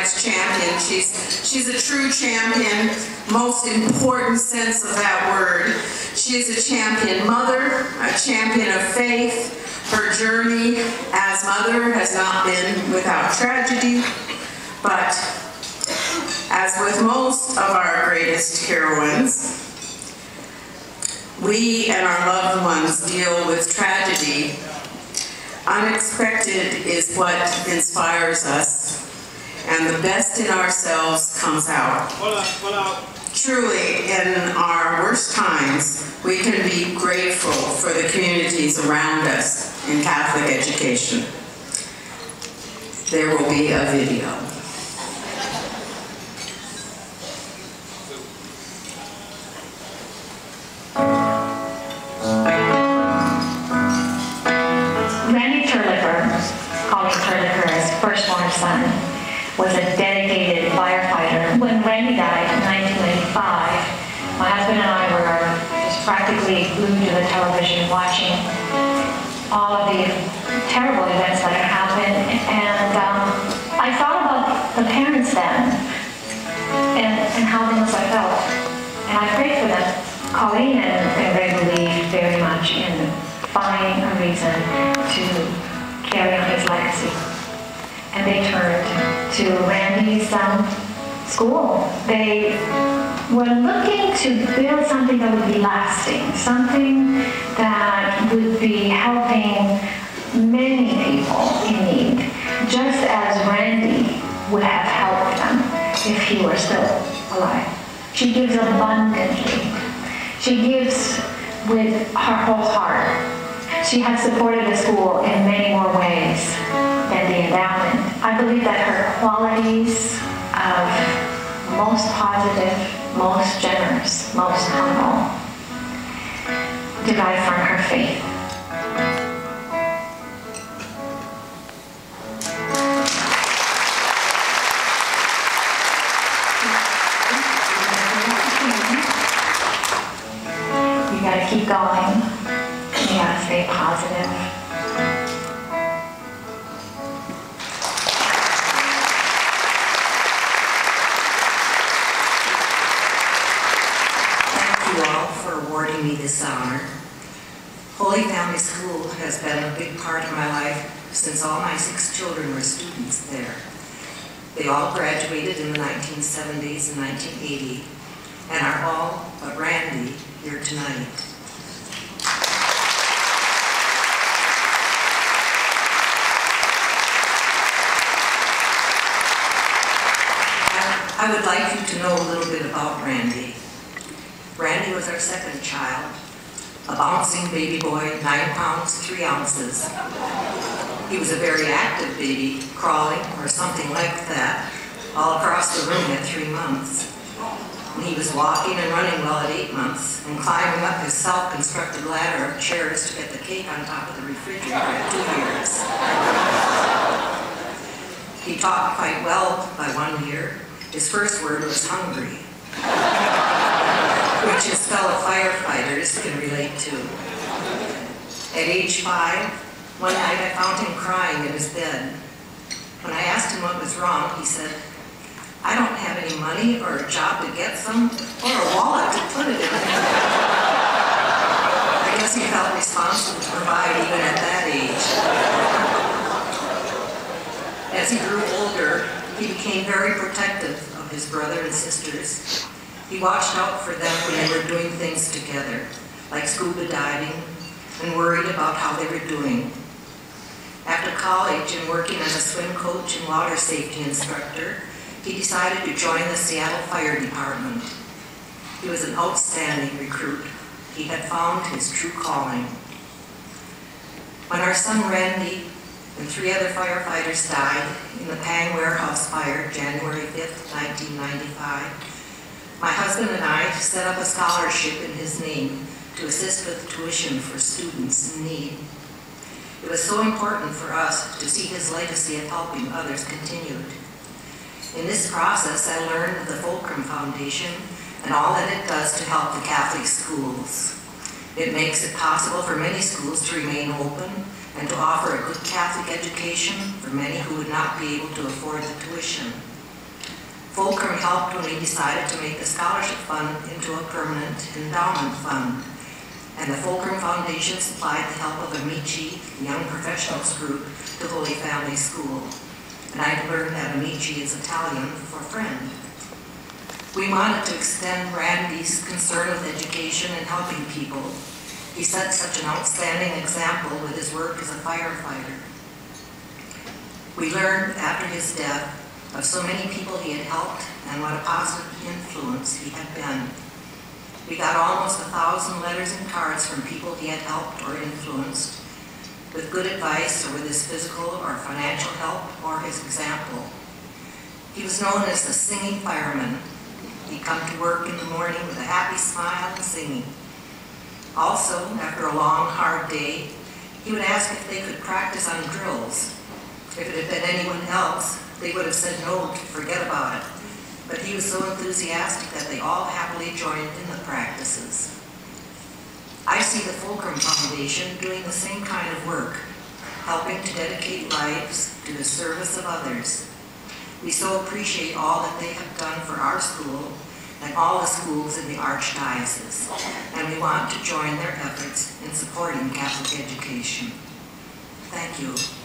next champion. She's a true champion, most important sense of that word. She is a champion mother, a champion of faith. Her journey as mother has not been without tragedy, but as with most of our greatest heroines, we and our loved ones deal with tragedy. Unexpected is what inspires us, and the best in ourselves comes out. Truly, in our worst times, we can be grateful for the communities around us in Catholic education. There will be a video. Firstborn son was a dedicated firefighter. When Randy died in 1995, my husband and I were just practically glued to the television watching all of the terrible events that had happened, and I thought about the parents then and how they must have felt, and I prayed for them. Colleen and Ray believed very much in finding a reason to carry on his legacy. And they turned to Randy's school. They were looking to build something that would be lasting, something that would be helping many people in need, just as Randy would have helped them if he were still alive. She gives abundantly. She gives with her whole heart. She has supported the school in many more ways than the endowment. I believe that her qualities of most positive, most generous, most humble derive from her faith. You gotta keep going. You gotta stay positive. Awarding me this honor. Holy Family School has been a big part of my life since all my 6 children were students there. They all graduated in the 1970s and 1980 and are all but Randy here tonight. I would like you to know a little bit about Randy. Randy was our second child, a bouncing baby boy, 9 pounds, 3 ounces. He was a very active baby, crawling or something like that, all across the room at 3 months. And he was walking and running well at 8 months, and climbing up his self-constructed ladder of chairs to get the cake on top of the refrigerator at 2 years. He talked quite well by 1 year. His first word was hungry, which his fellow firefighters can relate to. At age 5, one night I found him crying in his bed. When I asked him what was wrong, he said, "I don't have any money or a job to get some, or a wallet to put it in." I guess he felt responsible to provide even at that age. As he grew older, he became very protective of his brother and sisters. He watched out for them when they were doing things together, like scuba diving, and worried about how they were doing. After college and working as a swim coach and water safety instructor, he decided to join the Seattle Fire Department. He was an outstanding recruit. He had found his true calling. When our son Randy and 3 other firefighters died in the Pang warehouse fire, January 5th, 1995, my husband and I set up a scholarship in his name to assist with tuition for students in need. It was so important for us to see his legacy of helping others continued. In this process, I learned of the Fulcrum Foundation and all that it does to help the Catholic schools. It makes it possible for many schools to remain open and to offer a good Catholic education for many who would not be able to afford the tuition. helped when we decided to make the scholarship fund into a permanent endowment fund. And the Fulcrum Foundation supplied the help of Amici Young Professionals Group to Holy Family School. And I learned that Amici is Italian for friend. We wanted to extend Randy's concern with education and helping people. He set such an outstanding example with his work as a firefighter. We learned after his death of so many people he had helped and what a positive influence he had been. We got almost 1,000 letters and cards from people he had helped or influenced, with good advice or with his physical or financial help or his example. He was known as the singing fireman. He'd come to work in the morning with a happy smile and singing. Also, after a long, hard day, he would ask if they could practice on drills. If it had been anyone else, they would have said no, to forget about it. But he was so enthusiastic that they all happily joined in the practices. I see the Fulcrum Foundation doing the same kind of work, helping to dedicate lives to the service of others. We so appreciate all that they have done for our school and all the schools in the Archdiocese, and we want to join their efforts in supporting Catholic education. Thank you.